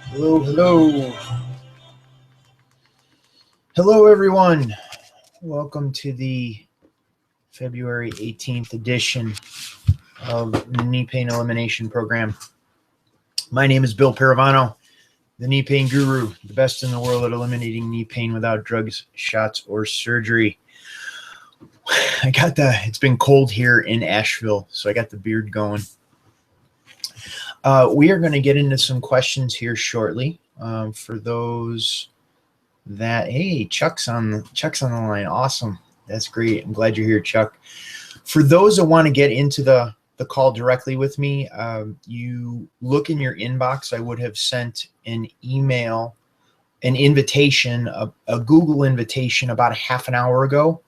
Hello, hello. Hello, everyone. Welcome to the February 18th edition of the Knee Pain Elimination Program. My name is Bill Paravano, the knee pain guru, the best in the world at eliminating knee pain without drugs, shots, or surgery. It's been cold here in Asheville, so I got the beard going. We are going to get into some questions here shortly. For those that, hey, Chuck's on the line. Awesome. That's great. I'm glad you're here, Chuck. For those that want to get into the call directly with me, you look in your inbox. I would have sent an email, an invitation, a Google invitation about a half an hour ago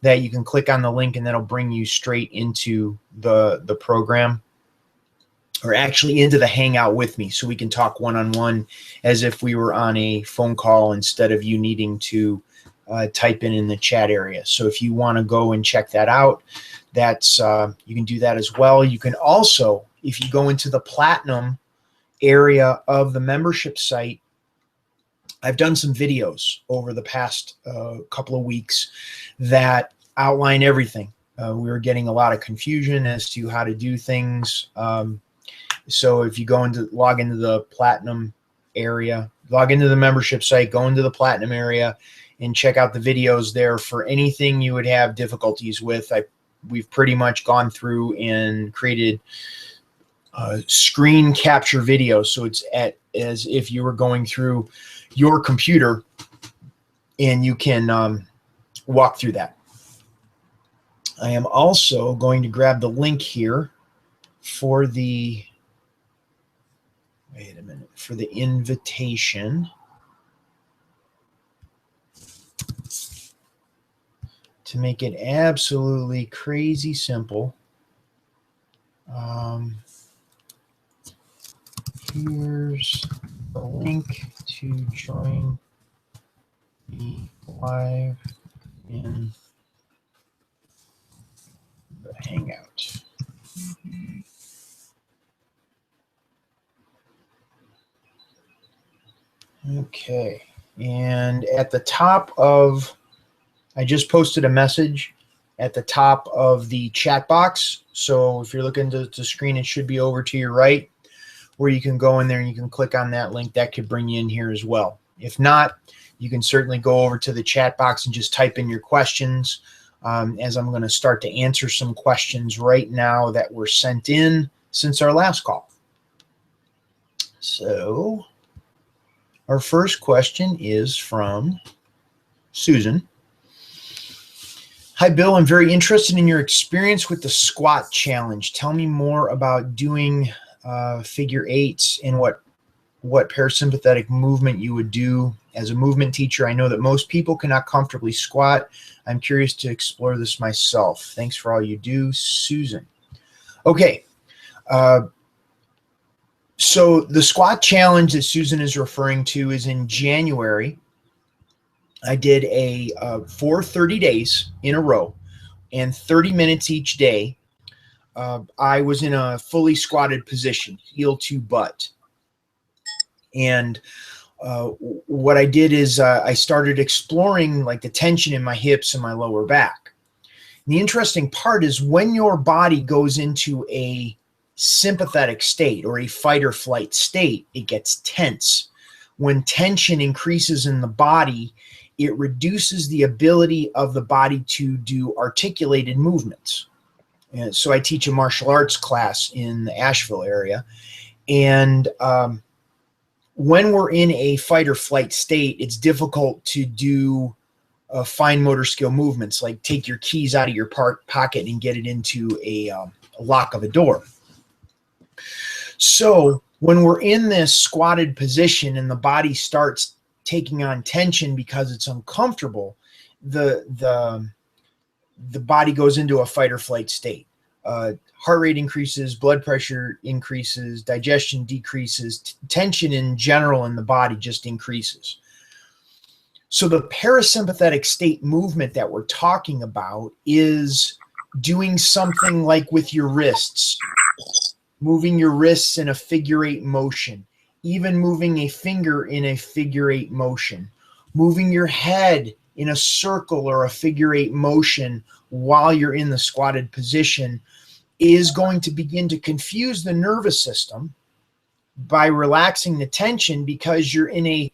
that you can click on the link and that'll bring you straight into the program, or actually into the Hangout with me, so we can talk one-on-one as if we were on a phone call instead of you needing to type in the chat area. So if you want to go and check that out, that's you can do that as well. You can also, if you go into the Platinum area of the membership site, I've done some videos over the past couple of weeks that outline everything. We were getting a lot of confusion as to how to do things. So if you log into the Platinum area, log into the membership site, go into the Platinum area and check out the videos there for anything you would have difficulties with. We've pretty much gone through and created screen capture videos. So it's as if you were going through your computer and you can walk through that. I am also going to grab the link here for the invitation to make it absolutely crazy simple. Here's the link to join the live in the Hangout. Okay, and at the top of, I just posted a message at the top of the chat box. So if you're looking to the screen, it should be over to your right, where you can go in there and you can click on that link. That could bring you in here as well. If not, you can certainly go over to the chat box and just type in your questions, as I'm going to start to answer some questions right now that were sent in since our last call. So our first question is from Susan. Hi, Bill. I'm very interested in your experience with the squat challenge. Tell me more about doing figure eights and what parasympathetic movement you would do. As a movement teacher, I know that most people cannot comfortably squat. I'm curious to explore this myself. Thanks for all you do, Susan. Okay. So the squat challenge that Susan is referring to is in January. I did for 30 days in a row and 30 minutes each day. I was in a fully squatted position, heel to butt. And what I did is I started exploring like the tension in my hips and my lower back. And the interesting part is when your body goes into a sympathetic state or a fight or flight state, it gets tense. When tension increases in the body, it reduces the ability of the body to do articulated movements. And so I teach a martial arts class in the Asheville area. And when we're in a fight or flight state, it's difficult to do fine motor skill movements, like take your keys out of your pocket and get it into a lock of a door. So when we're in this squatted position and the body starts taking on tension because it's uncomfortable, the body goes into a fight or flight state. Heart rate increases, blood pressure increases, digestion decreases, tension in general in the body just increases. So the parasympathetic state movement that we're talking about is doing something like with your wrists, moving your wrists in a figure eight motion, even moving a finger in a figure eight motion, moving your head in a circle or a figure eight motion while you're in the squatted position is going to begin to confuse the nervous system by relaxing the tension, because you're in a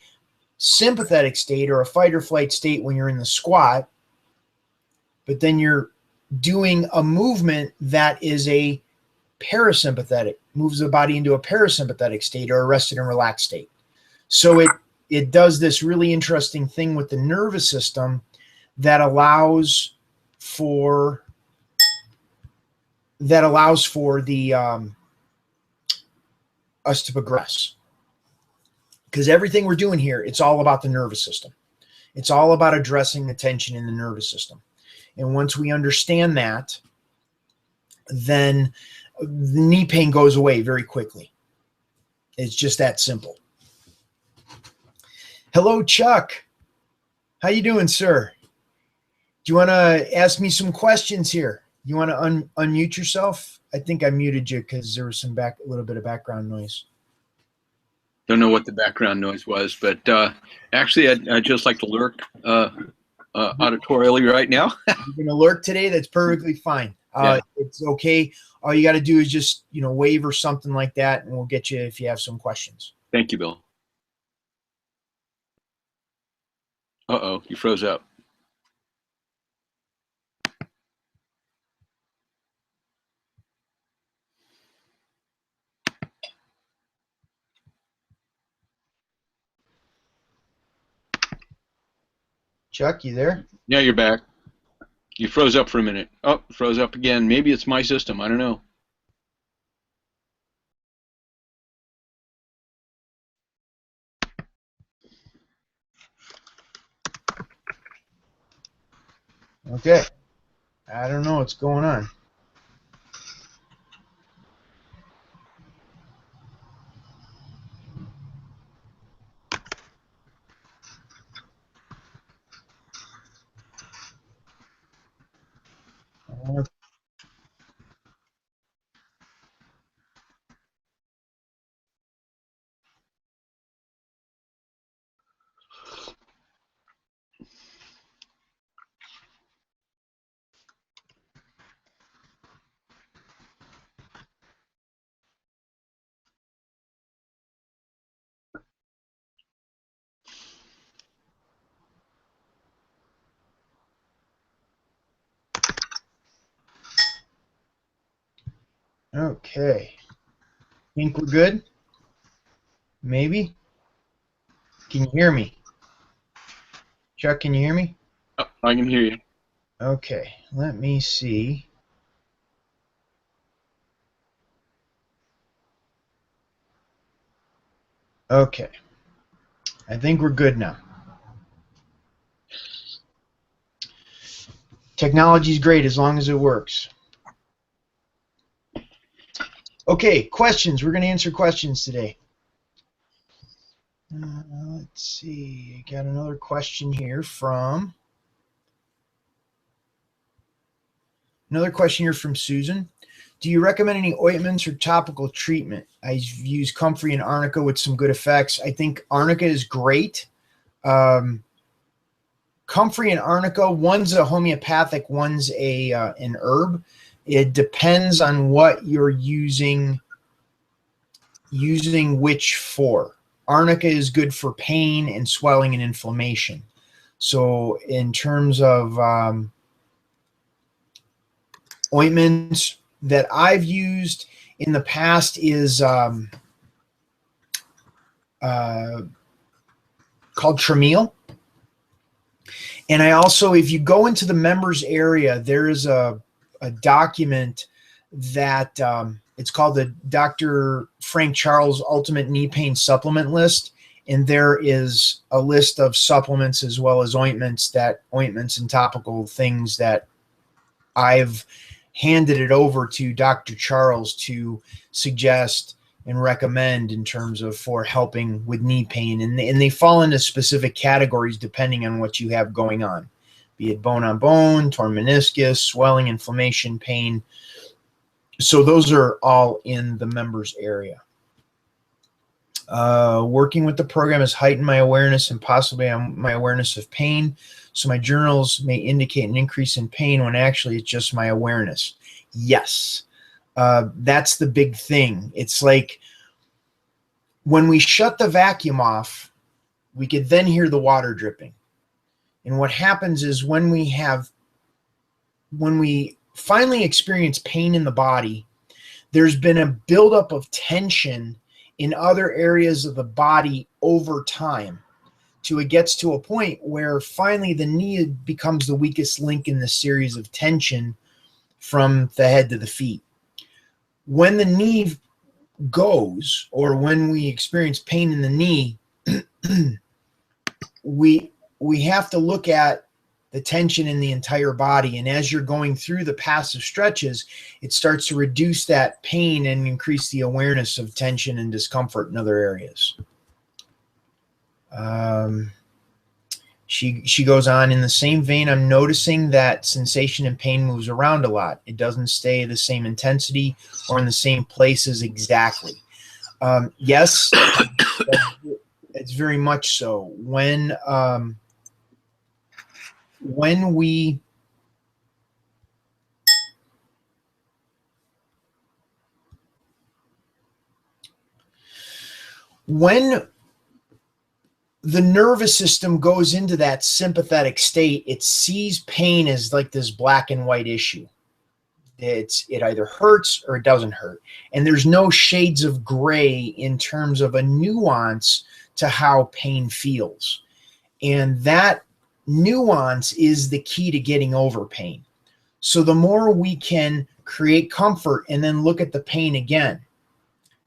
sympathetic state or a fight or flight state when you're in the squat, but then you're doing a movement that is a parasympathetic, moves the body into a parasympathetic state or a rested and relaxed state. So it does this really interesting thing with the nervous system that allows for the us to progress. Because everything we're doing here, it's all about the nervous system. It's all about addressing the tension in the nervous system. And once we understand that, then the knee pain goes away very quickly. It's just that simple. Hello, Chuck. How you doing, sir? Do you want to ask me some questions here? You want to unmute yourself? I think I muted you because there was a little bit of background noise. Don't know what the background noise was, but actually, I'd just like to lurk auditorially right now. You're going to lurk today? That's perfectly fine. Yeah. It's okay. All you got to do is just, wave or something like that, and we'll get you if you have some questions. Thank you, Bill. Uh-oh, you froze up. Chuck, you there? Yeah, you're back. You froze up for a minute. Oh, froze up again. Maybe it's my system. I don't know. Okay. I don't know what's going on. Okay. Think we're good? Maybe? Can you hear me? Chuck, can you hear me? Oh, I can hear you. Okay, let me see. Okay, I think we're good now. Technology is great as long as it works. Okay, questions. We're going to answer questions today. Let's see. I got another question here from Susan. Do you recommend any ointments or topical treatment? I've used Comfrey and Arnica with some good effects. I think Arnica is great. Comfrey and Arnica, one's a homeopathic, one's an herb. It depends on what you're using which for. Arnica is good for pain and swelling and inflammation. So in terms of ointments that I've used in the past is called Tramiel. And I also, if you go into the members area, there is a document that it's called the Dr. Frank Charles Ultimate Knee Pain Supplement List. And there is a list of supplements as well as ointments and topical things that I've handed it over to Dr. Charles to suggest and recommend in terms of for helping with knee pain. And they fall into specific categories depending on what you have going on, be it bone on bone, torn meniscus, swelling, inflammation, pain. So those are all in the members area. Working with the program has heightened my awareness and possibly my awareness of pain. So my journals may indicate an increase in pain when actually it's just my awareness. Yes, that's the big thing. It's like when we shut the vacuum off, we could then hear the water dripping. And what happens is when we finally experience pain in the body, there's been a buildup of tension in other areas of the body over time till it gets to a point where finally the knee becomes the weakest link in the series of tension from the head to the feet. When the knee goes, or when we experience pain in the knee, we have to look at the tension in the entire body. And as you're going through the passive stretches, it starts to reduce that pain and increase the awareness of tension and discomfort in other areas. She goes on, in the same vein, I'm noticing that sensation and pain moves around a lot. It doesn't stay the same intensity or in the same places exactly. Yes, it's very much so. When the nervous system goes into that sympathetic state, it sees pain as like this black and white issue. It either hurts or it doesn't hurt. And there's no shades of gray in terms of a nuance to how pain feels. And that nuance is the key to getting over pain. So the more we can create comfort and then look at the pain again,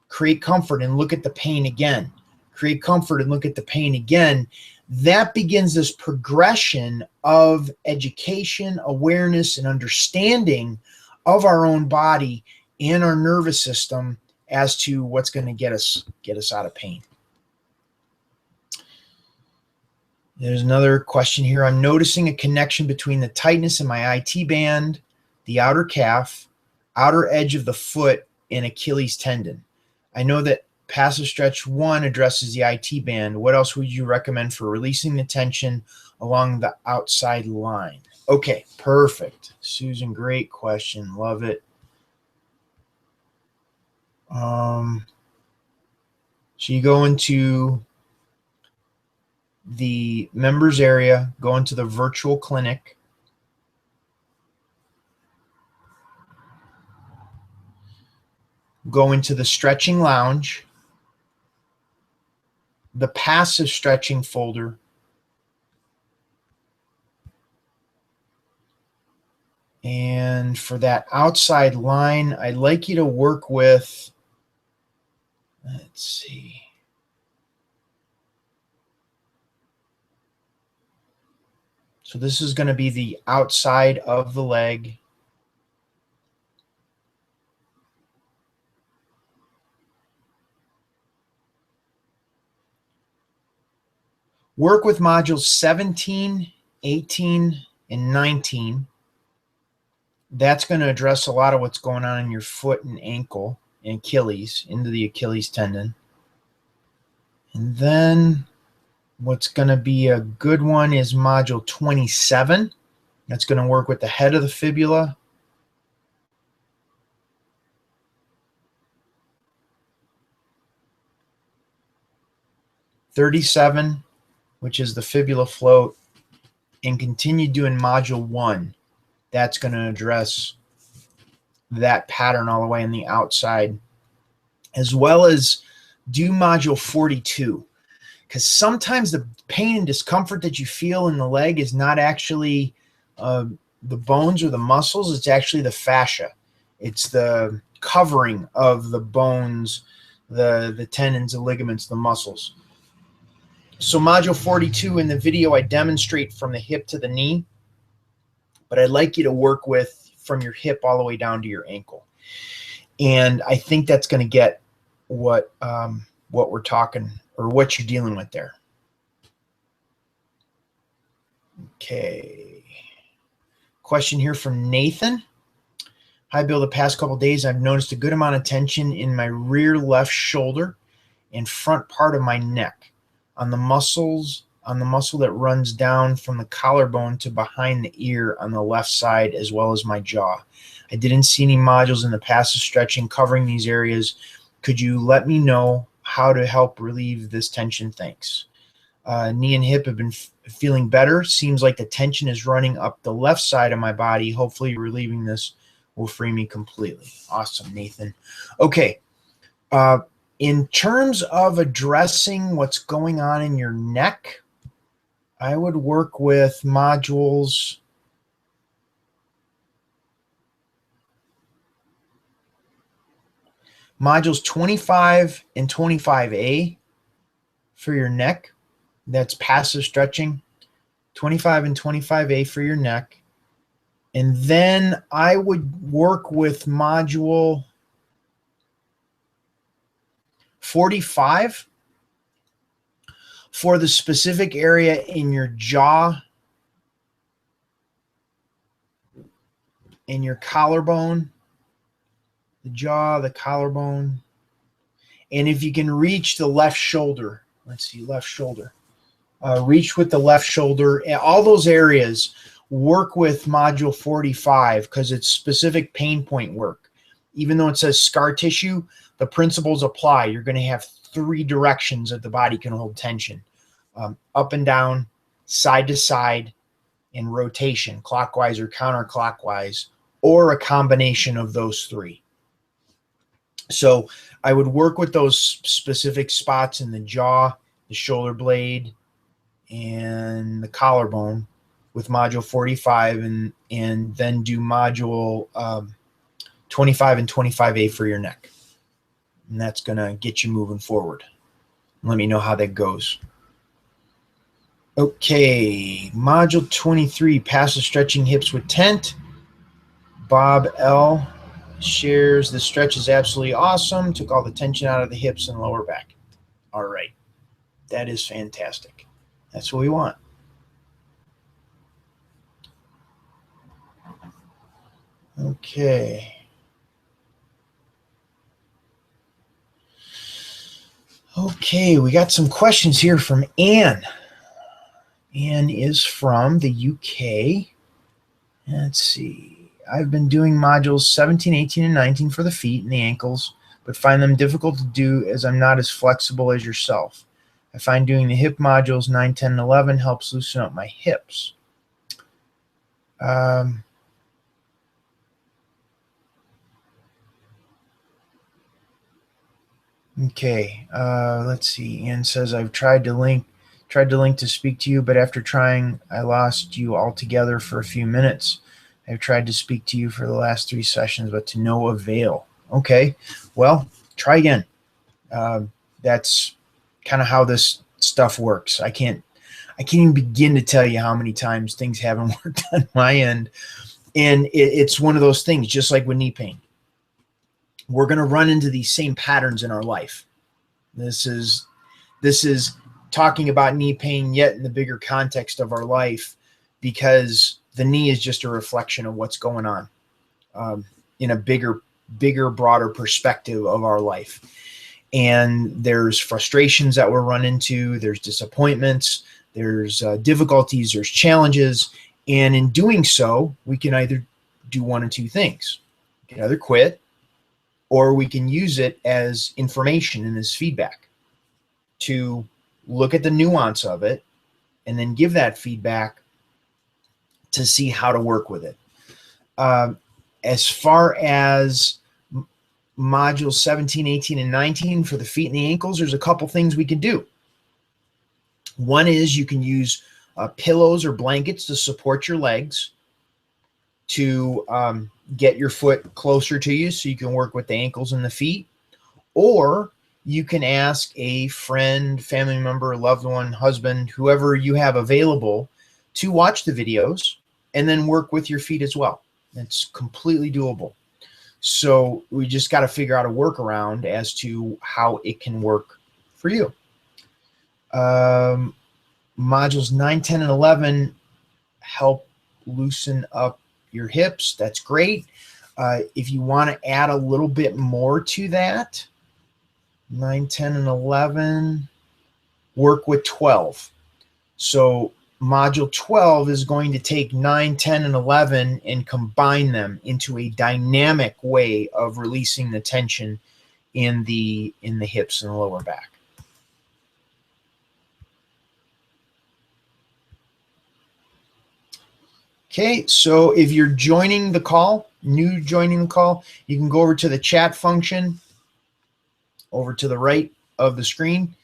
create comfort and look at the pain again, create comfort and look at the pain again, that begins this progression of education, awareness, and understanding of our own body and our nervous system as to what's going to get us out of pain. There's another question here. I'm noticing a connection between the tightness in my IT band, the outer calf, outer edge of the foot, and Achilles tendon. I know that Passive Stretch 1 addresses the IT band. What else would you recommend for releasing the tension along the outside line? Okay, perfect. Susan, great question. Love it. So you go into the members area, go into the virtual clinic. Go into the stretching lounge, the passive stretching folder, And for that outside line, I'd like you to work with, let's see. So this is going to be the outside of the leg. Work with modules 17, 18, and 19. That's going to address a lot of what's going on in your foot and ankle and Achilles, into the Achilles tendon. And then what's going to be a good one is module 27. That's going to work with the head of the fibula. '37, which is the fibula float, and continue doing module 1. That's going to address that pattern all the way on the outside, as well as do module 42, because sometimes the pain and discomfort that you feel in the leg is not actually the bones or the muscles, it's actually the fascia. It's the covering of the bones, the tendons, the ligaments, the muscles. So module 42 in the video, I demonstrate from the hip to the knee, but I'd like you to work with from your hip all the way down to your ankle. And I think that's going to get what we're talking, or what you're dealing with there. Okay. Question here from Nathan. Hi, Bill. The past couple of days, I've noticed a good amount of tension in my rear left shoulder and front part of my neck, on the muscle that runs down from the collarbone to behind the ear on the left side, as well as my jaw. I didn't see any modules in the passive stretching covering these areas. Could you let me know how to help relieve this tension? Thanks. Knee and hip have been feeling better. Seems like the tension is running up the left side of my body. Hopefully relieving this will free me completely. Awesome, Nathan. Okay. In terms of addressing what's going on in your neck, I would work with modules 25 and 25A for your neck. That's passive stretching. 25 and 25A for your neck. And then I would work with module 45 for the specific area in your jaw, in your collarbone, the jaw, the collarbone. And if you can reach the left shoulder, let's see, left shoulder. Reach with the left shoulder. All those areas, work with module 45 because it's specific pain point work. Even though it says scar tissue, the principles apply. You're going to have 3 directions that the body can hold tension. Up and down, side to side, and rotation, clockwise or counterclockwise, or a combination of those 3. So I would work with those specific spots in the jaw, the shoulder blade, and the collarbone with module 45, and then do module 25 and 25A for your neck. And that's going to get you moving forward. Let me know how that goes. Okay, module 23, passive stretching hips with tent. Bob L. shares the stretch is absolutely awesome. Took all the tension out of the hips and lower back. All right, that is fantastic. That's what we want. Okay. Okay, we got some questions here from Anne. Anne is from the UK. Let's see. I've been doing modules 17, 18, and 19 for the feet and the ankles, but find them difficult to do as I'm not as flexible as yourself. I find doing the hip modules 9, 10, and 11 helps loosen up my hips. Okay, let's see. Ann says, I've tried to link to speak to you, but after trying, I lost you altogether for a few minutes. I've tried to speak to you for the last 3 sessions, but to no avail. Okay, well, try again. That's kind of how this stuff works. I can't even begin to tell you how many times things haven't worked on my end. And it's one of those things, just like with knee pain. We're going to run into these same patterns in our life. This is talking about knee pain yet in the bigger context of our life, because the knee is just a reflection of what's going on in a bigger, broader perspective of our life. And there's frustrations that we'll run into, there's disappointments, there's difficulties, there's challenges. And in doing so, we can either do one of two things. We can either quit, or we can use it as information and as feedback to look at the nuance of it and then give that feedback to see how to work with it. As far as modules 17, 18, and 19 for the feet and the ankles, there's a couple things we can do. One is you can use pillows or blankets to support your legs to get your foot closer to you so you can work with the ankles and the feet. Or you can ask a friend, family member, loved one, husband, whoever you have available to watch the videos and then work with your feet as well. It's completely doable. So we just got to figure out a workaround as to how it can work for you. Modules 9, 10, and 11 help loosen up your hips. That's great. If you want to add a little bit more to that, 9, 10, and 11, work with 12. So module 12 is going to take 9, 10, and 11 and combine them into a dynamic way of releasing the tension in the hips and the lower back. Okay, so if you're joining the call, joining the call, you can go over to the chat function over to the right of the screen,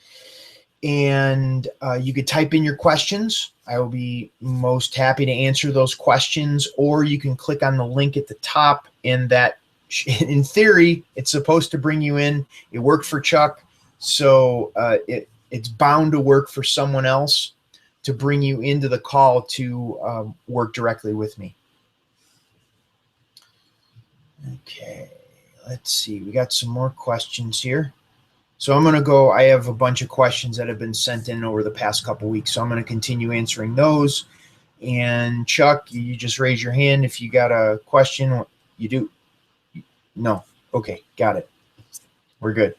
and you could type in your questions. I will be most happy to answer those questions, or you can click on the link at the top, and that, in theory, it's supposed to bring you in. It worked for Chuck, so it's bound to work for someone else to bring you into the call to work directly with me. Okay, let's see. We got some more questions here. So I'm going to go, I have a bunch of questions that have been sent in over the past couple weeks, so I'm going to continue answering those. And Chuck, you just raise your hand if you got a question. You do? No. Okay, got it. We're good.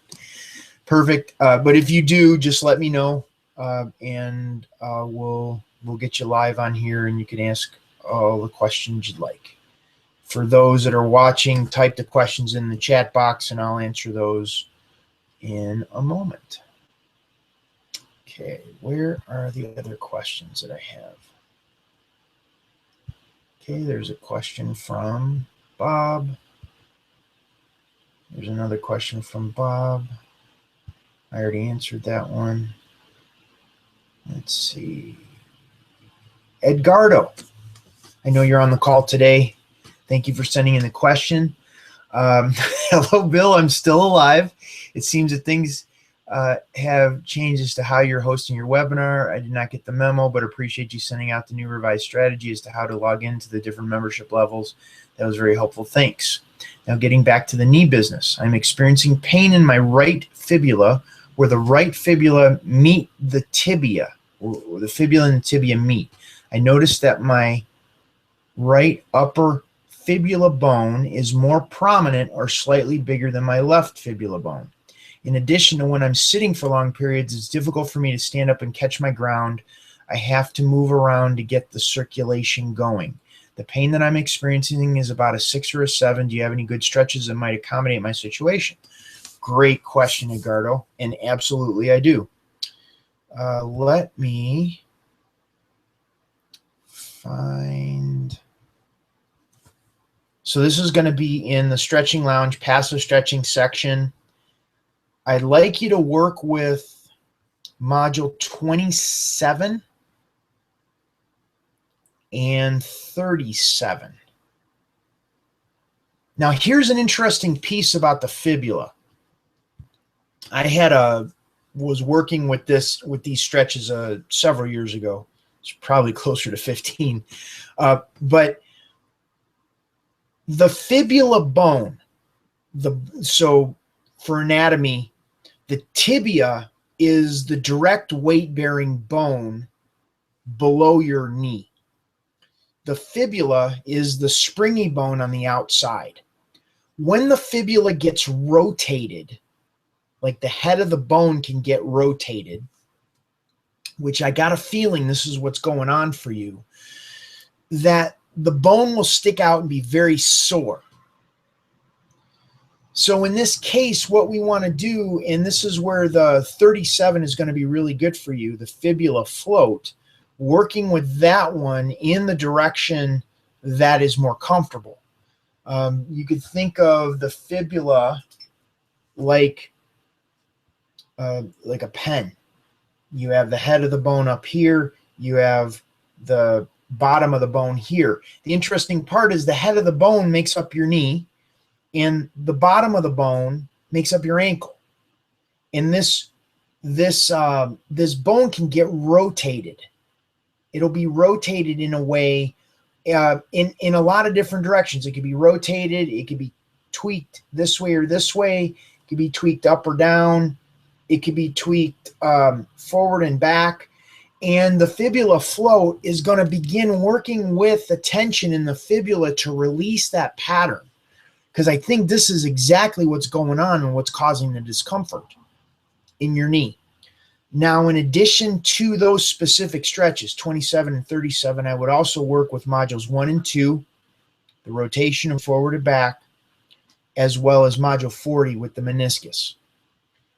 Perfect. But if you do, just let me know, and we'll get you live on here, and you can ask all the questions you'd like. For those that are watching, type the questions in the chat box, and I'll answer those in a moment. Okay, where are the other questions that I have? Okay, there's a question from Bob. There's another question from Bob. I already answered that one. Let's see. Edgardo, I know you're on the call today. Thank you for sending in the question. Hello, Bill. I'm still alive. It seems that things have changed as to how you're hosting your webinar. I did not get the memo, but appreciate you sending out the new revised strategy as to how to log into the different membership levels. That was very helpful. Thanks. Now, getting back to the knee business. I'm experiencing pain in my right fibula where the right fibula meet the tibia, or the fibula and the tibia meet. I noticed that my right upper fibula bone is more prominent or slightly bigger than my left fibula bone. In addition to when I'm sitting for long periods, it's difficult for me to stand up and catch my ground. I have to move around to get the circulation going. The pain that I'm experiencing is about a 6 or a 7. Do you have any good stretches that might accommodate my situation? Great question, Edgardo, and absolutely I do. Let me find... So this is going to be in the Stretching Lounge passive stretching section. I'd like you to work with module 27 and 37. Now, here's an interesting piece about the fibula. Was working with these stretches several years ago. It's probably closer to 15. But the fibula bone, so for anatomy, the tibia is the direct weight-bearing bone below your knee. The fibula is the springy bone on the outside. When the fibula gets rotated, like the head of the bone can get rotated, which I got a feeling this is what's going on for you, that the bone will stick out and be very sore. So in this case, what we want to do, and this is where the 37 is going to be really good for you, the fibula float, working with that one in the direction that is more comfortable. You could think of the fibula like a pen. You have the head of the bone up here. You have the bottom of the bone here. The interesting part is the head of the bone makes up your knee, and the bottom of the bone makes up your ankle. And this bone can get rotated. It'll be rotated in a way, in a lot of different directions. It could be rotated. It could be tweaked this way or this way. It could be tweaked up or down. It could be tweaked forward and back. And the fibula float is going to begin working with the tension in the fibula to release that pattern. Because I think this is exactly what's going on and what's causing the discomfort in your knee. Now, in addition to those specific stretches, 27 and 37, I would also work with modules 1 and 2, the rotation of forward and back, as well as module 40 with the meniscus.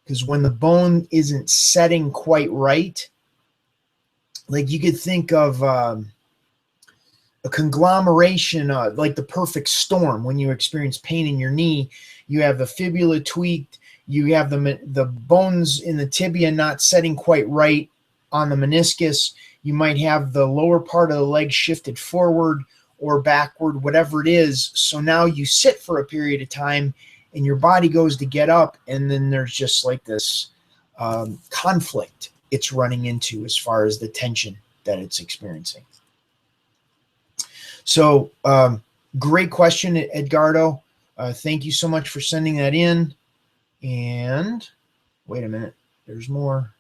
Because when the bone isn't setting quite right, like you could think of a conglomeration, like the perfect storm. When you experience pain in your knee, you have the fibula tweaked, you have the bones in the tibia not setting quite right on the meniscus. You might have the lower part of the leg shifted forward or backward, whatever it is. So now you sit for a period of time and your body goes to get up, and then there's just like this conflict it's running into as far as the tension that it's experiencing. So great question, Edgardo. Thank you so much for sending that in. And wait a minute, there's more.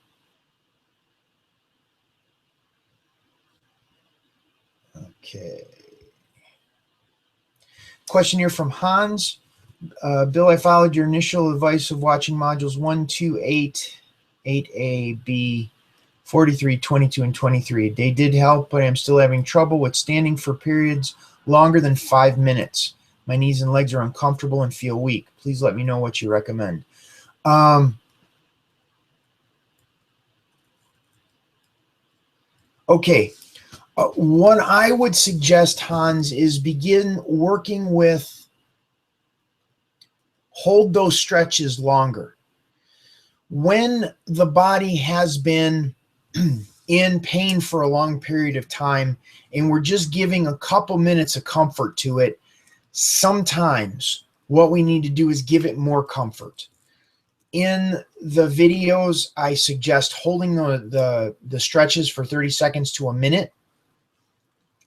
Okay. Question here from Hans. Bill, I followed your initial advice of watching modules 1, 2, 8, 8A, B, 43, 22, and 23. They did help, but I'm still having trouble with standing for periods longer than 5 minutes. My knees and legs are uncomfortable and feel weak. Please let me know what you recommend. Okay. What I would suggest, Hans, is begin working with hold those stretches longer. When the body has been in pain for a long period of time and we're just giving a couple minutes of comfort to it, sometimes what we need to do is give it more comfort. In the videos, I suggest holding the stretches for 30 seconds to a minute.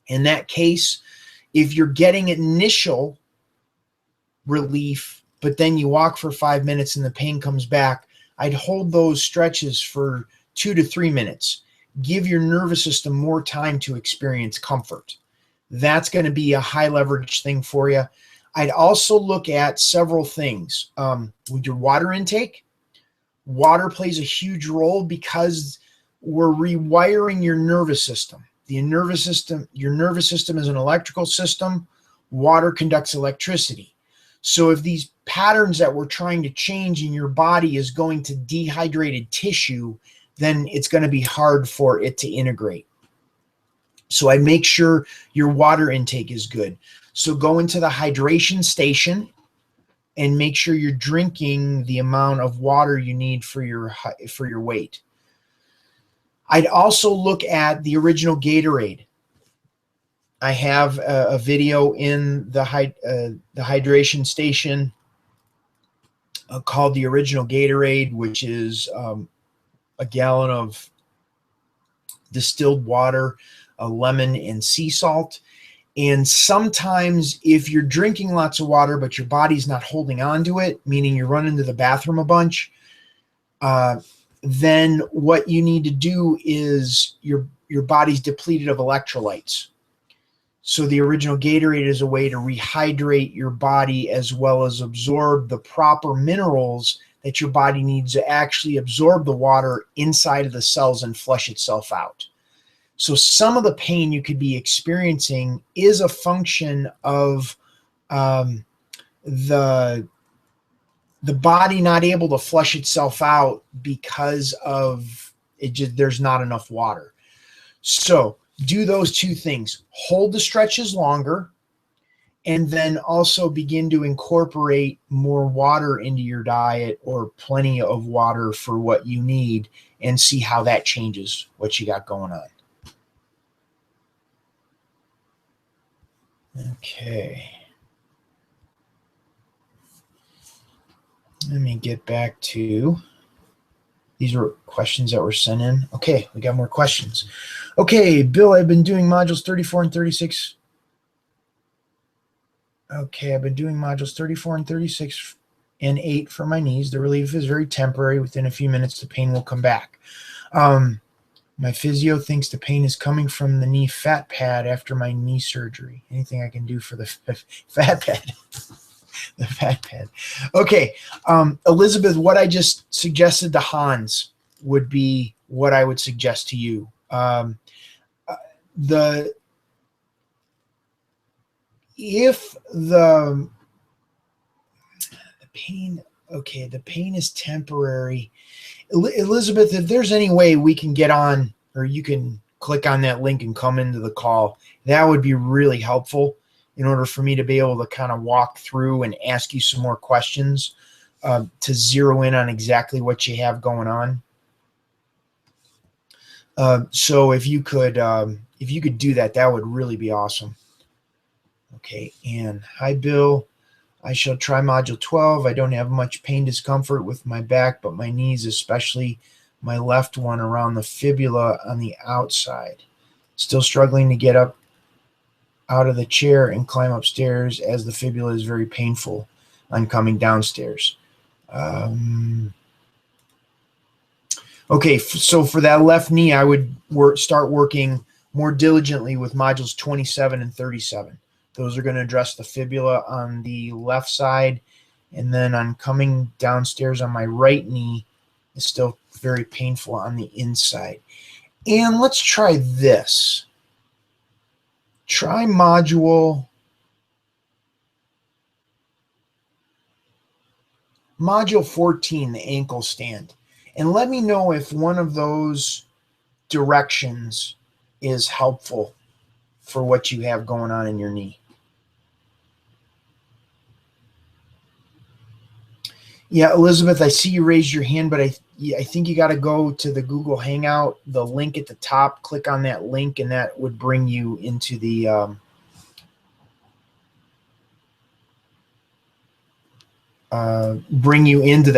In that case, if you're getting initial relief, but then you walk for 5 minutes and the pain comes back, I'd hold those stretches for 2 to 3 minutes. Give your nervous system more time to experience comfort. That's going to be a high leverage thing for you. I'd also look at several things. With your water intake, water plays a huge role because we're rewiring your nervous system. Your nervous system is an electrical system. Water conducts electricity. So if these patterns that we're trying to change in your body is going to dehydrated tissue, then it's going to be hard for it to integrate. So I make sure your water intake is good. So go into the hydration station and make sure you're drinking the amount of water you need for your weight. I'd also look at the original Gatorade. I have a video in the hydration station called the Original Gatorade, which is a gallon of distilled water, lemon, and sea salt. And sometimes if you're drinking lots of water, but your body's not holding on to it, meaning you're running to the bathroom a bunch, then what you need to do is your body's depleted of electrolytes. So the Original Gatorade is a way to rehydrate your body as well as absorb the proper minerals that your body needs to actually absorb the water inside of the cells and flush itself out. So some of the pain you could be experiencing is a function of the body not able to flush itself out because of it. Just there's not enough water. So do those two things: hold the stretches longer, and then also begin to incorporate more water into your diet, or plenty of water for what you need, and see how that changes what you got going on. Okay. Let me get back to, these were questions that were sent in. Okay, we got more questions. Okay, Bill, I've been doing modules 34 and 36. Okay, I've been doing modules 34 and 36 and 8 for my knees. The relief is very temporary. Within a few minutes, the pain will come back. My physio thinks the pain is coming from the knee fat pad after my knee surgery. Anything I can do for the fat pad? The fat pad. Okay, Elizabeth, what I just suggested to Hans would be what I would suggest to you. If the pain, okay, the pain is temporary. Elizabeth, if there's any way we can get on, or you can click on that link and come into the call, that would be really helpful in order for me to be able to kind of walk through and ask you some more questions to zero in on exactly what you have going on. So if you could do that, that would really be awesome. Okay, and hi, Bill. I shall try module 12. I don't have much pain discomfort with my back, but my knees, especially my left one around the fibula on the outside. Still struggling to get up out of the chair and climb upstairs, as the fibula is very painful on coming downstairs. Okay, so for that left knee, I would start working more diligently with modules 27 and 37. Those are going to address the fibula on the left side. And then on coming downstairs on my right knee, is still very painful on the inside. And let's try this. Try module 14, the ankle stand. And let me know if one of those directions is helpful for what you have going on in your knee. Yeah, Elizabeth, I see you raised your hand, but I think you got to go to the Google Hangout, the link at the top, click on that link, and that would bring you into the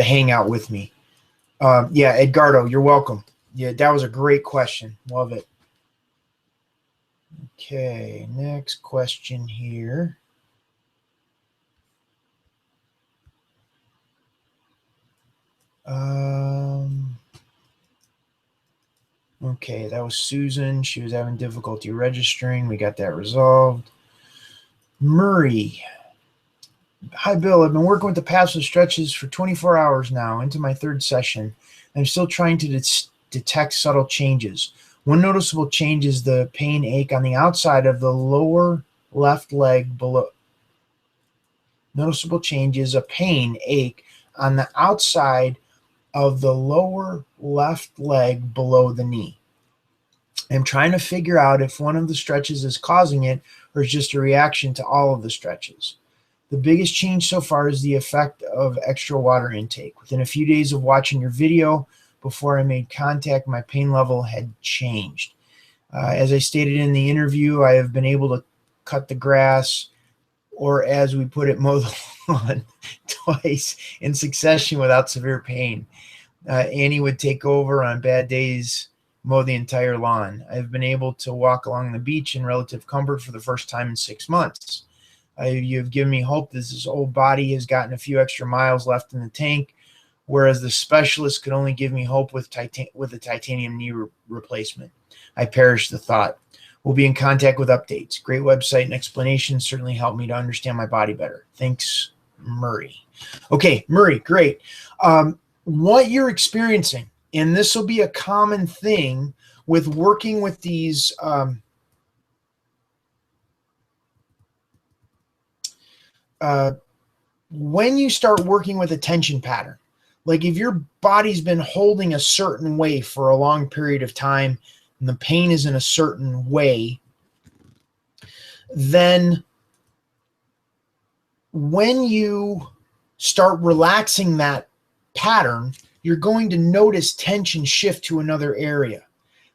Hangout with me. Yeah, Edgardo, you're welcome. Yeah, that was a great question. Love it. Okay, next question here. Okay, that was Susan. She was having difficulty registering. We got that resolved. Murray. Hi, Bill. I've been working with the passive stretches for 24 hours now, into my third session. I'm still trying to detect subtle changes. One noticeable change is the pain ache on the outside of the lower left leg below. Noticeable change is a pain ache on the outside of the lower left leg below the knee. I'm trying to figure out if one of the stretches is causing it or is just a reaction to all of the stretches. The biggest change so far is the effect of extra water intake. Within a few days of watching your video, before I made contact, my pain level had changed. As I stated in the interview, I have been able to cut the grass, or as we put it, mow the lawn twice in succession without severe pain. Annie would take over on bad days, mow the entire lawn. I've been able to walk along the beach in relative comfort for the first time in 6 months. You've given me hope that this old body has gotten a few extra miles left in the tank, whereas the specialist could only give me hope with a titanium knee replacement. I perish the thought. We'll be in contact with updates. Great website and explanations certainly helped me to understand my body better. Thanks, Murray. Okay, Murray, great. What you're experiencing, and this will be a common thing with working with these when you start working with a tension pattern, like if your body's been holding a certain way for a long period of time and the pain is in a certain way, then when you start relaxing that pattern, you're going to notice tension shift to another area.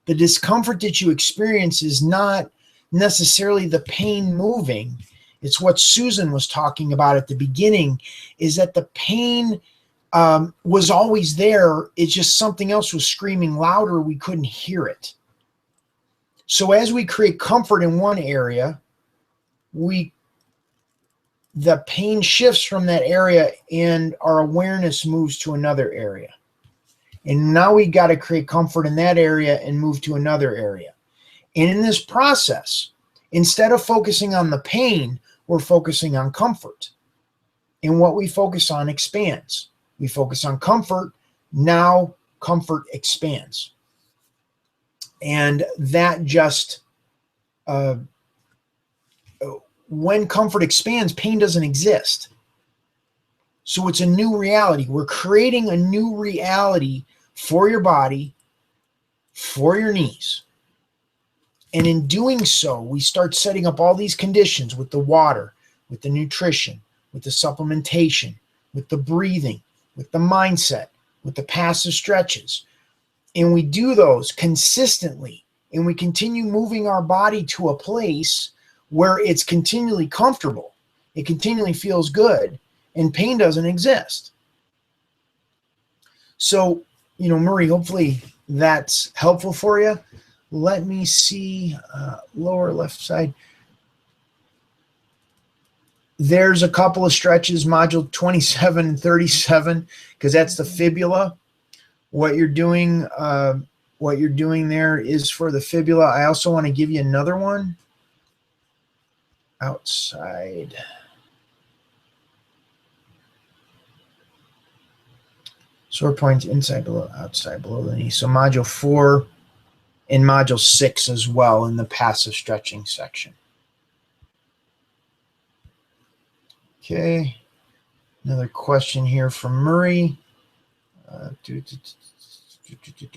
The discomfort that you experience is not necessarily the pain moving. It's what Susan was talking about at the beginning, is that the pain was always there. It's just something else was screaming louder. We couldn't hear it. So as we create comfort in one area, the pain shifts from that area and our awareness moves to another area. And now we got to create comfort in that area and move to another area. And in this process, instead of focusing on the pain, we're focusing on comfort. And what we focus on expands. We focus on comfort. Now comfort expands. And that just, when comfort expands, pain doesn't exist. So it's a new reality. We're creating a new reality for your body, for your knees. And in doing so, we start setting up all these conditions with the water, with the nutrition, with the supplementation, with the breathing, with the mindset, with the passive stretches. And we do those consistently, and we continue moving our body to a place where it's continually comfortable. It continually feels good, and pain doesn't exist. So, Murray, hopefully that's helpful for you. Let me see, lower left side. There's a couple of stretches, module 27 and 37, because that's the fibula. What you're doing there is for the fibula. I also want to give you another one. Outside. Sore points inside, below, outside, below the knee. So module 4 and module 6 as well in the passive stretching section. Okay. Another question here from Murray.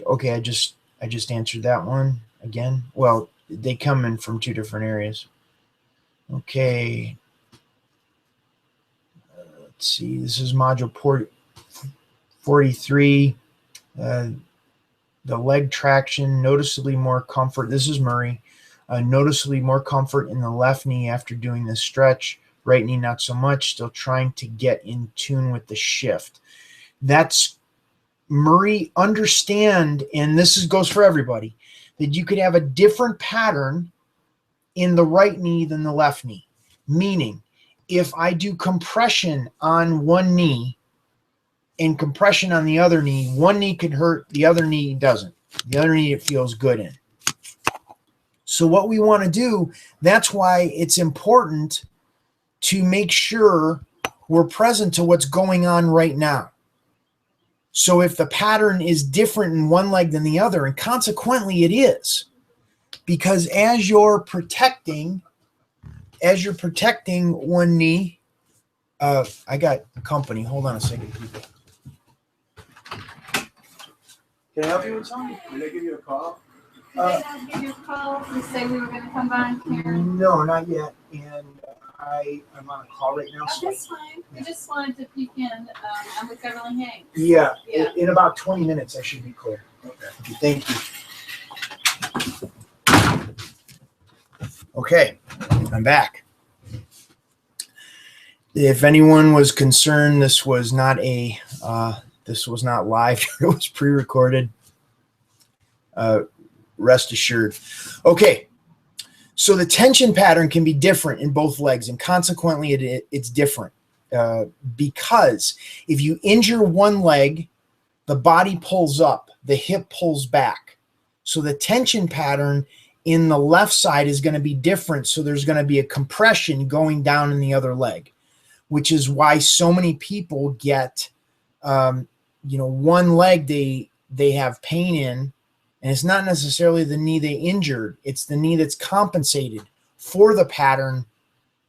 Okay, I just answered that one again. Well, they come in from 2 different areas. Okay. Let's see. This is module 43. The leg traction, noticeably more comfort. This is Murray. Noticeably more comfort in the left knee after doing this stretch. Right knee, not so much. Still trying to get in tune with the shift. That's Murray. Understand, and this goes for everybody, that you could have a different pattern in the right knee than the left knee. Meaning, if I do compression on one knee and compression on the other knee, one knee could hurt, the other knee doesn't. The other knee it feels good in. So what we want to do, that's why it's important to make sure we're present to what's going on right now. So if the pattern is different in one leg than the other, and consequently it is, because as you're protecting one knee, I got company. Hold on a second, people. Can I help you with something? Did I give you a call? Did I give you a call to say we were going to come by here? No, not yet. And I'm on a call right now. Oh, that's fine. We just wanted to peek in. I'm with Beverly Hanks. Yeah. Yeah. In about 20 minutes, I should be clear. Okay. Thank you. Okay. I'm back. If anyone was concerned, this was not live. It was pre-recorded. Rest assured. Okay. So the tension pattern can be different in both legs, and consequently it's different because if you injure one leg, the body pulls up, the hip pulls back. So the tension pattern in the left side is going to be different. So there's going to be a compression going down in the other leg, which is why so many people get, one leg they have pain in, and it's not necessarily the knee they injured. It's the knee that's compensated for the pattern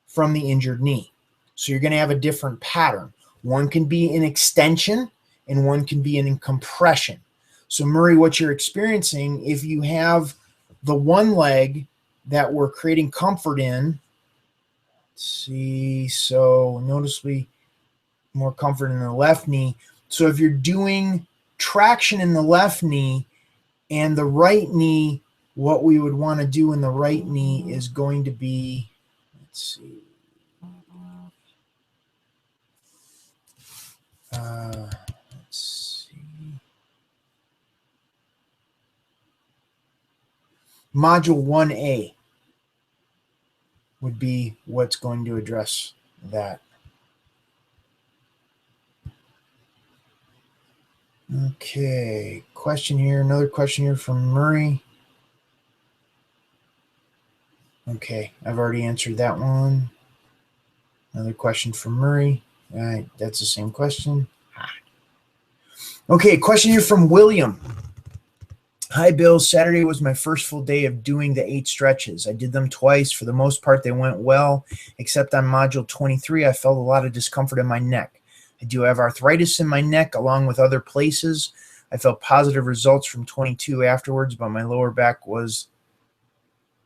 from the injured knee. So you're going to have a different pattern. One can be in extension and one can be in compression. So Murray, what you're experiencing, if you have the one leg that we're creating comfort in, let's see, so noticeably more comfort in the left knee. So if you're doing traction in the left knee and the right knee, what we would want to do in the right knee is going to be, let's see, Module 1A would be what's going to address that. Okay, question here, another question here from Murray. Okay, I've already answered that one. Another question from Murray. All right, that's the same question. Okay, question here from William. Hi, Bill. Saturday was my first full day of doing the 8 stretches. I did them twice. For the most part, they went well, except on module 23, I felt a lot of discomfort in my neck. I do have arthritis in my neck along with other places. I felt positive results from 22 afterwards, but my lower back was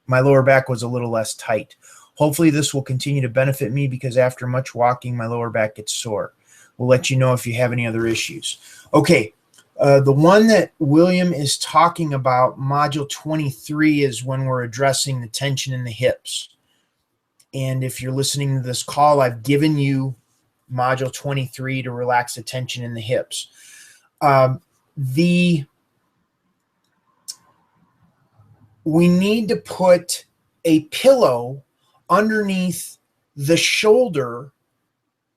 a little less tight. Hopefully this will continue to benefit me because after much walking, my lower back gets sore. We'll let you know if you have any other issues. Okay, the one that William is talking about, module 23, is when we're addressing the tension in the hips. And if you're listening to this call, I've given you module 23 to relax the tension in the hips. We need to put a pillow underneath the shoulder.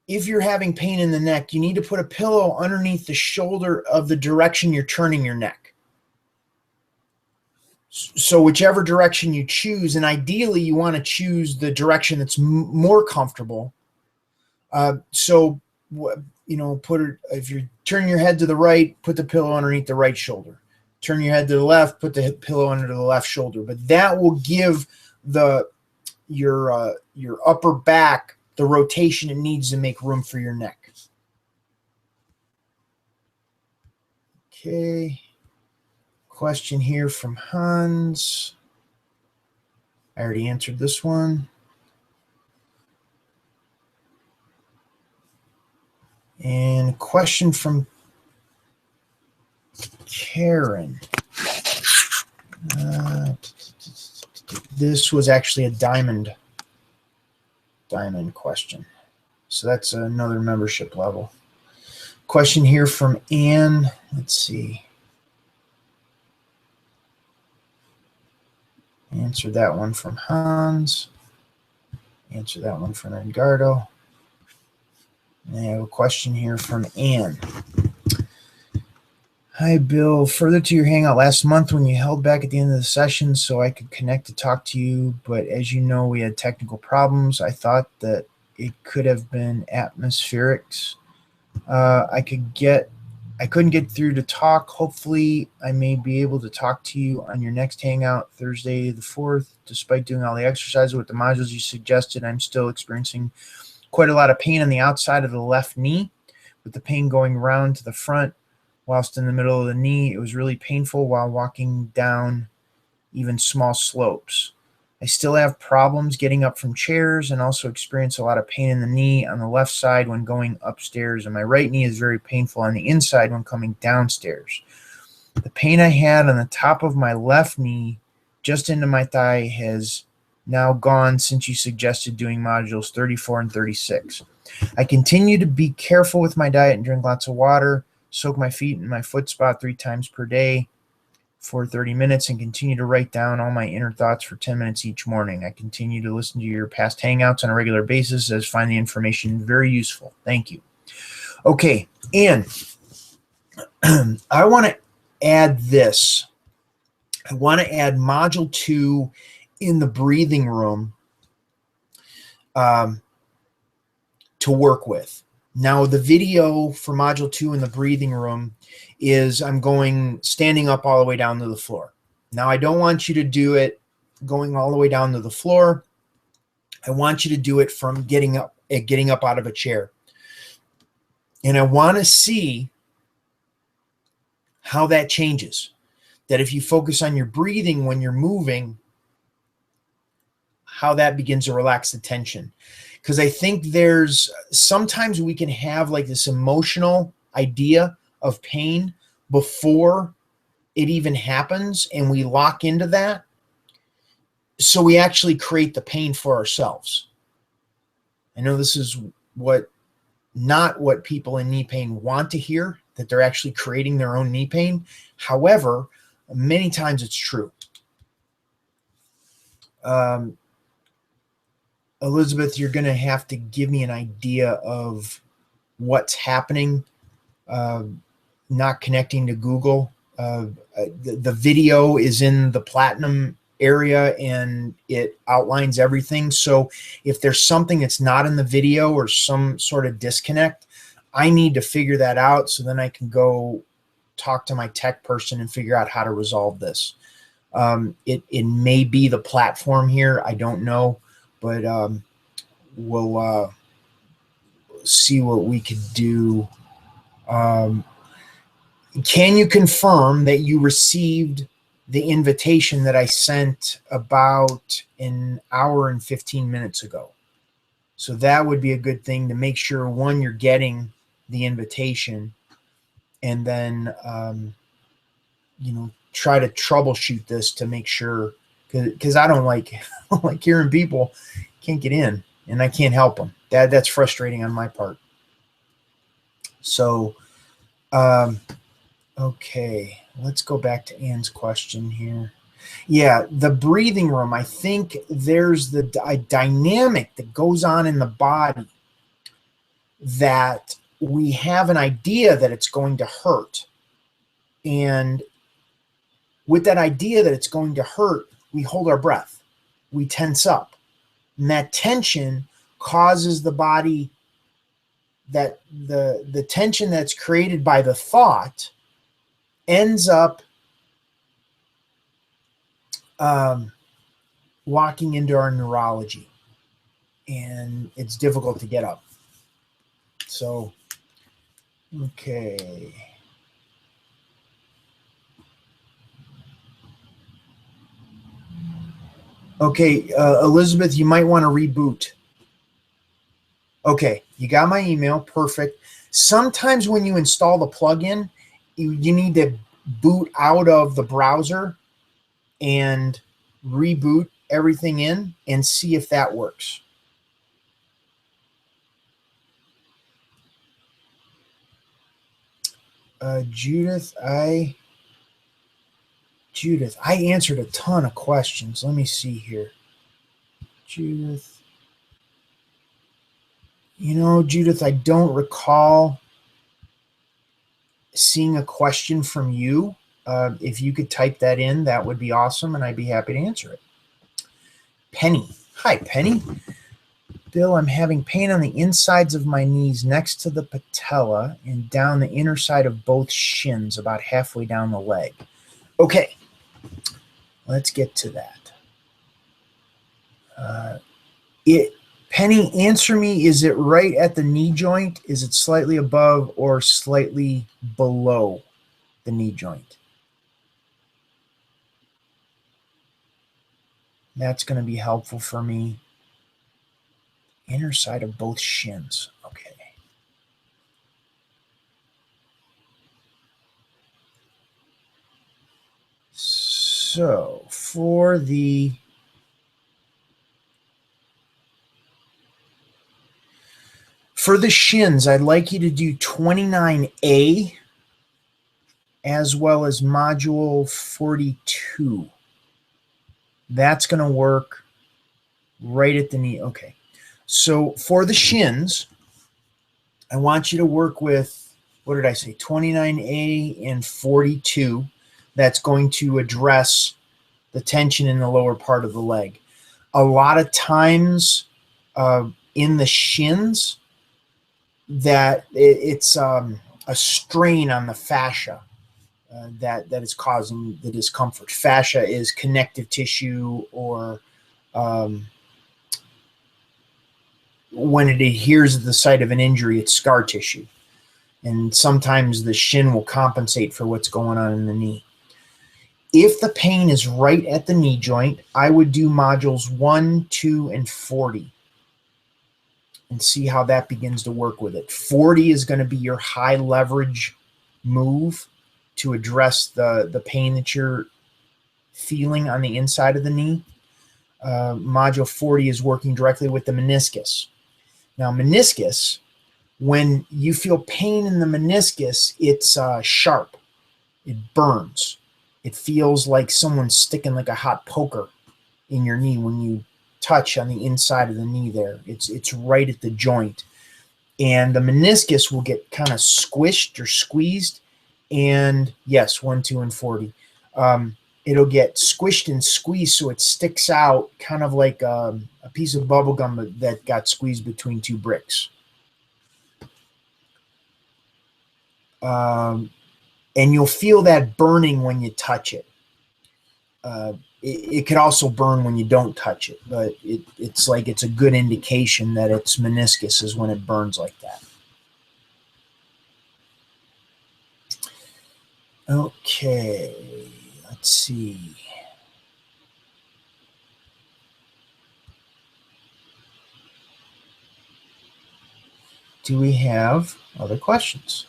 If you're having pain in the neck, you need to put a pillow underneath the shoulder of the direction you're turning your neck. So whichever direction you choose, and ideally you want to choose the direction that's more comfortable. So, put it, if you're turning your head to the right, put the pillow underneath the right shoulder. Turn your head to the left, put the pillow under the left shoulder. But that will give your upper back the rotation it needs to make room for your neck. Okay. Question here from Hans. I already answered this one. And a question from Karen. This was actually a diamond question. So that's another membership level. Question here from Anne. Let's see. Answer that one from Hans. Answer that one from Edgardo. And I have a question here from Anne. Hi, Bill. Further to your hangout last month when you held back at the end of the session so I could connect to talk to you, but as you know, we had technical problems. I thought that it could have been atmospherics. I couldn't get through to talk. Hopefully, I may be able to talk to you on your next hangout, Thursday the 4th. Despite doing all the exercises with the modules you suggested, I'm still experiencing quite a lot of pain on the outside of the left knee, with the pain going round to the front whilst in the middle of the knee. It was really painful while walking down even small slopes. I still have problems getting up from chairs and also experience a lot of pain in the knee on the left side when going upstairs, and my right knee is very painful on the inside when coming downstairs. The pain I had on the top of my left knee just into my thigh has now gone since you suggested doing modules 34 and 36. I continue to be careful with my diet and drink lots of water, soak my feet in my foot spot 3 times per day for 30 minutes, and continue to write down all my inner thoughts for 10 minutes each morning. I continue to listen to your past hangouts on a regular basis as find the information very useful. Thank you. Okay, and I want to add this. I want to add module 2 in the breathing room to work with. Now, the video for module 2 in the breathing room is I'm going standing up all the way down to the floor. Now, I don't want you to do it going all the way down to the floor. I want you to do it from getting up out of a chair. And I want to see how that changes. That if you focus on your breathing when you're moving, how that begins to relax the tension. Because I think sometimes we can have like this emotional idea of pain before it even happens, and we lock into that. So we actually create the pain for ourselves. I know this is not what people in knee pain want to hear, that they're actually creating their own knee pain. However, many times it's true. Elizabeth, you're going to have to give me an idea of what's happening, not connecting to Google. The video is in the platinum area and it outlines everything. So if there's something that's not in the video or some sort of disconnect, I need to figure that out so then I can go talk to my tech person and figure out how to resolve this. It may be the platform here. I don't know. But we'll see what we could do. Can you confirm that you received the invitation that I sent about an hour and 15 minutes ago? So that would be a good thing to make sure, one, you're getting the invitation, and then, try to troubleshoot this to make sure, because I don't like hearing people can't get in and I can't help them. That's frustrating on my part. So, okay, let's go back to Ann's question here. Yeah, the breathing room, I think there's a dynamic that goes on in the body that we have an idea that it's going to hurt. And with that idea that it's going to hurt, we hold our breath. We tense up. And that tension causes the body, that the tension that's created by the thought ends up walking into our neurology. And it's difficult to get up. So, okay. Okay, Elizabeth, you might want to reboot. Okay, you got my email. Perfect. Sometimes when you install the plugin, you need to boot out of the browser and reboot everything in and see if that works. Judith, I answered a ton of questions. Let me see here. Judith. Judith, I don't recall seeing a question from you. If you could type that in, that would be awesome, and I'd be happy to answer it. Penny. Hi, Penny. Bill, I'm having pain on the insides of my knees next to the patella and down the inner side of both shins, about halfway down the leg. Okay, let's get to that. Penny, answer me, is it right at the knee joint? Is it slightly above or slightly below the knee joint? That's going to be helpful for me. Inner side of both shins. Okay. So for the For the shins, I'd like you to do 29A as well as module 42. That's going to work right at the knee. Okay. So for the shins, I want you to work with, what did I say, 29A and 42. That's going to address the tension in the lower part of the leg. A lot of times in the shins, that it's a strain on the fascia that is causing the discomfort. Fascia is connective tissue, or when it adheres at the site of an injury, it's scar tissue. And sometimes the shin will compensate for what's going on in the knee. If the pain is right at the knee joint, I would do modules 1, 2, and 40 and see how that begins to work with it. 40 is going to be your high leverage move to address the pain that you're feeling on the inside of the knee. Module 40 is working directly with the meniscus. Now, meniscus, when you feel pain in the meniscus, it's sharp. It burns. It feels like someone's sticking like a hot poker in your knee when you touch on the inside of the knee there. It's right at the joint. And the meniscus will get kind of squished or squeezed. And yes, 1, 2, and 40. It'll get squished and squeezed so it sticks out kind of like a piece of bubble gum that got squeezed between two bricks. And you'll feel that burning when you touch it. It could also burn when you don't touch it, but it's like it's a good indication that it's meniscus is when it burns like that. Okay, let's see. Do we have other questions?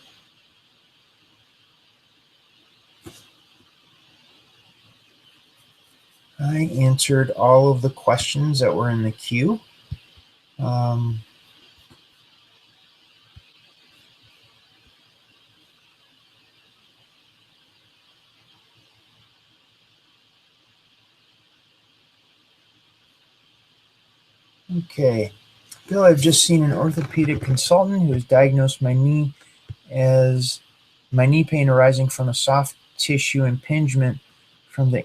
I answered all of the questions that were in the queue. Okay. Bill, I've just seen an orthopedic consultant who has diagnosed my knee as my knee pain arising from a soft tissue impingement from the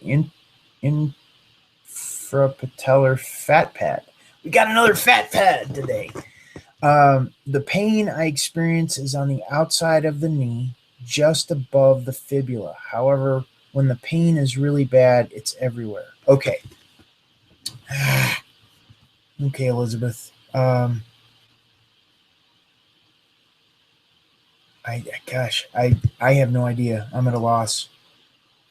infrapatellar fat pad. We got another fat pad today. The pain I experience is on the outside of the knee, just above the fibula. However, when the pain is really bad, it's everywhere. Okay. Okay, Elizabeth. I have no idea. I'm at a loss.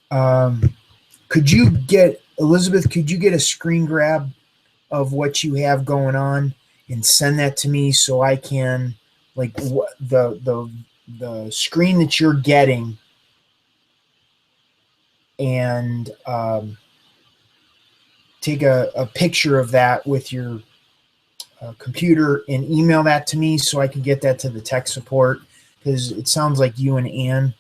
Could you get, Elizabeth, could you get a screen grab of what you have going on and send that to me so I can, like, the screen that you're getting, and take a picture of that with your computer and email that to me so I can get that to the tech support, because it sounds like you and Ann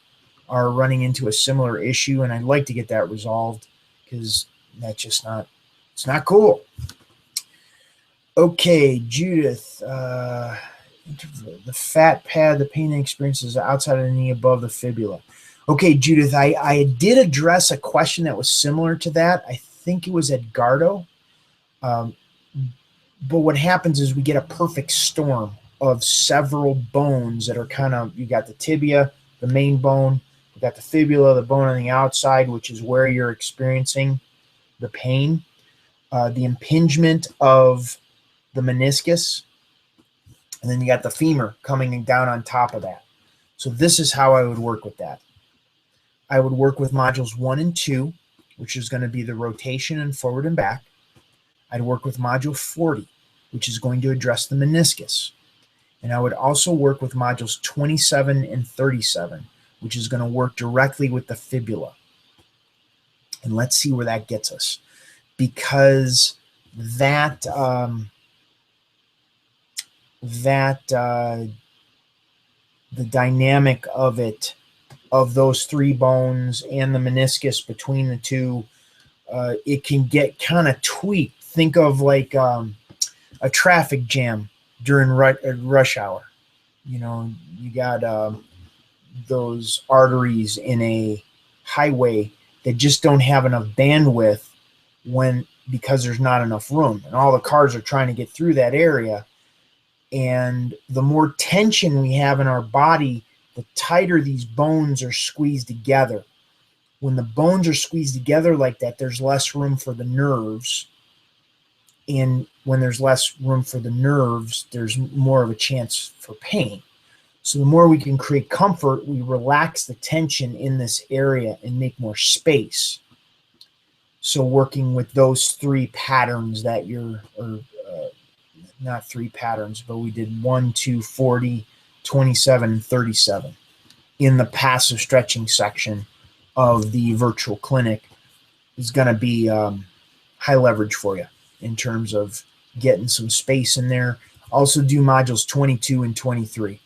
are running into a similar issue, and I'd like to get that resolved because that's just not, it's not cool. Okay, Judith, the fat pad, the pain experiences outside of the knee above the fibula. Okay, Judith, I did address a question that was similar to that. I think it was Edgardo. But what happens is we get a perfect storm of several bones that are kind of, you got the tibia, the main bone, you got the fibula, the bone on the outside, which is where you're experiencing the pain, the impingement of the meniscus, and then you got the femur coming down on top of that. So this is how I would work with that. I would work with modules 1 and 2, which is going to be the rotation and forward and back. I'd work with module 40, which is going to address the meniscus. And I would also work with modules 27 and 37, which is going to work directly with the fibula. And let's see where that gets us. Because that that the dynamic of it, of those three bones and the meniscus between the two, it can get kind of tweaked. Think of like a traffic jam during rush hour. You know, you got those arteries in a highway that just don't have enough bandwidth because there's not enough room, and all the cars are trying to get through that area. And the more tension we have in our body, the tighter these bones are squeezed together. When the bones are squeezed together like that, there's less room for the nerves. And when there's less room for the nerves, there's more of a chance for pain. So the more we can create comfort, we relax the tension in this area and make more space. So working with those three patterns that not three patterns, but we did 1, 2, 40, 27, and 37 in the passive stretching section of the virtual clinic is going to be high leverage for you in terms of getting some space in there. Also do modules 22 and 23.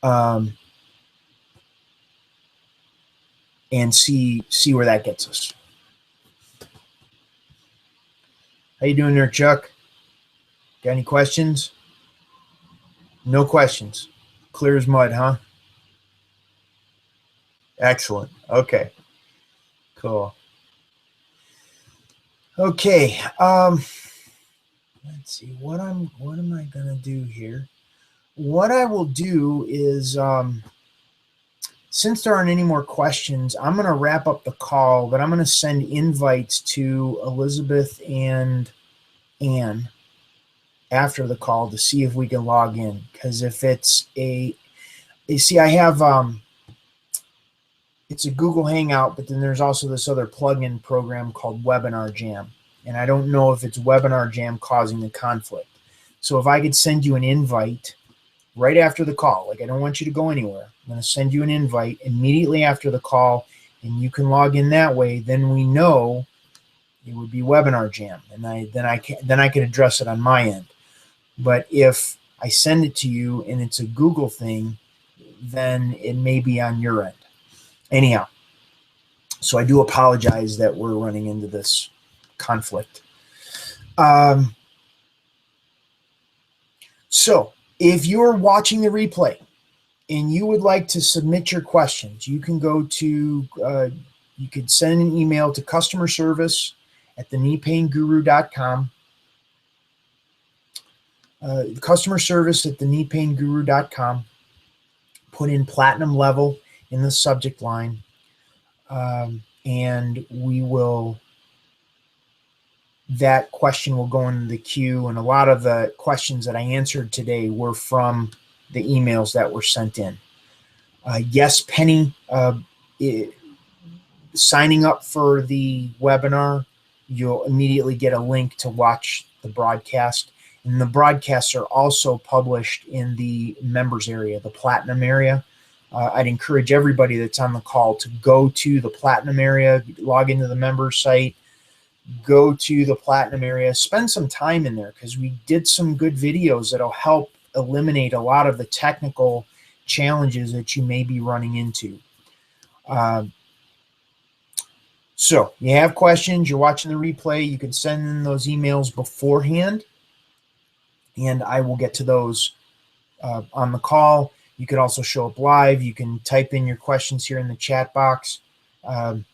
And see where that gets us. How you doing there, Chuck? Got any questions? No questions. Clear as mud, huh? Excellent. Okay. Cool. Okay. Let's see. What am I gonna do here? What I will do is, since there aren't any more questions, I'm gonna wrap up the call, but I'm gonna send invites to Elizabeth and Ann after the call to see if we can log in. Because if it's I have it's a Google Hangout, but then there's also this other plugin program called Webinar Jam, and I don't know if it's Webinar Jam causing the conflict. So if I could send you an invite right after the call, like I don't want you to go anywhere. I'm going to send you an invite immediately after the call, and you can log in that way. Then we know it would be Webinar Jam, and then I can address it on my end. But if I send it to you and it's a Google thing, then it may be on your end. Anyhow, so I do apologize that we're running into this conflict. So if you're watching the replay and you would like to submit your questions, you can go to, you could send an email to customer service at thekneepainguru.com. Customer service at thekneepainguru.com. Put in platinum level in the subject line, and that question will go into the queue. And a lot of the questions that I answered today were from the emails that were sent in. Yes, Penny, signing up for the webinar, you'll immediately get a link to watch the broadcast. And the broadcasts are also published in the members area, the platinum area. I'd encourage everybody that's on the call to go to the platinum area, log into the members site, go to the platinum area, spend some time in there, because we did some good videos that'll help eliminate a lot of the technical challenges that you may be running into. So you have questions, you're watching the replay, you can send in those emails beforehand, and I will get to those on the call. You could also show up live. You can type in your questions here in the chat box. And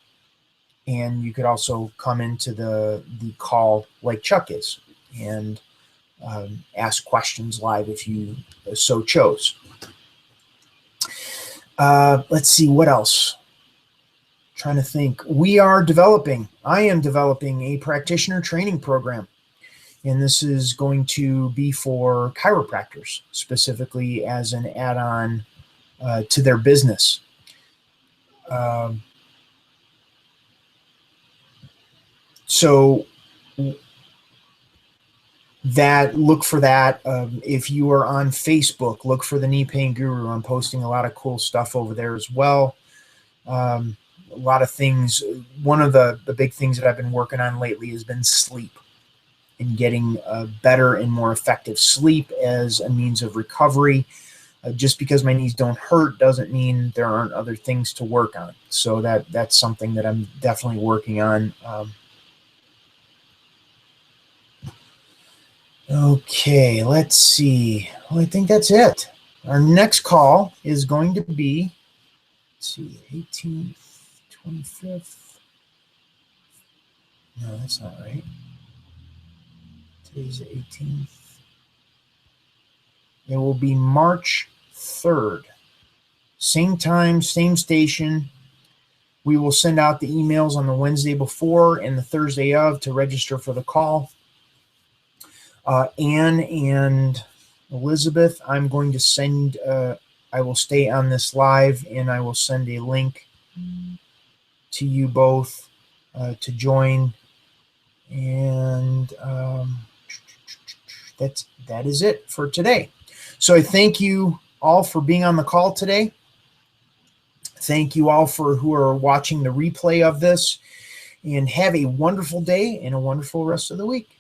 you could also come into the call like Chuck is and ask questions live if you so chose. Let's see, what else? Trying to think. I am developing a practitioner training program. And this is going to be for chiropractors, specifically as an add-on to their business. So look for that. If you are on Facebook, look for the Knee Pain Guru. I'm posting a lot of cool stuff over there as well. A lot of things. One of the big things that I've been working on lately has been sleep. and getting better and more effective sleep as a means of recovery. Just because my knees don't hurt doesn't mean there aren't other things to work on. So that's something that I'm definitely working on. Okay, let's see. Well, I think that's it. Our next call is going to be, let's see, 18th, 25th. No, that's not right. Today's the 18th. It will be March 3rd. Same time, same station. We will send out the emails on the Wednesday before and the Thursday of to register for the call. Anne and Elizabeth, I'm going to send, I will stay on this live and I will send a link to you both to join. And that is it for today. So I thank you all for being on the call today. Thank you all for who are watching the replay of this, and have a wonderful day and a wonderful rest of the week.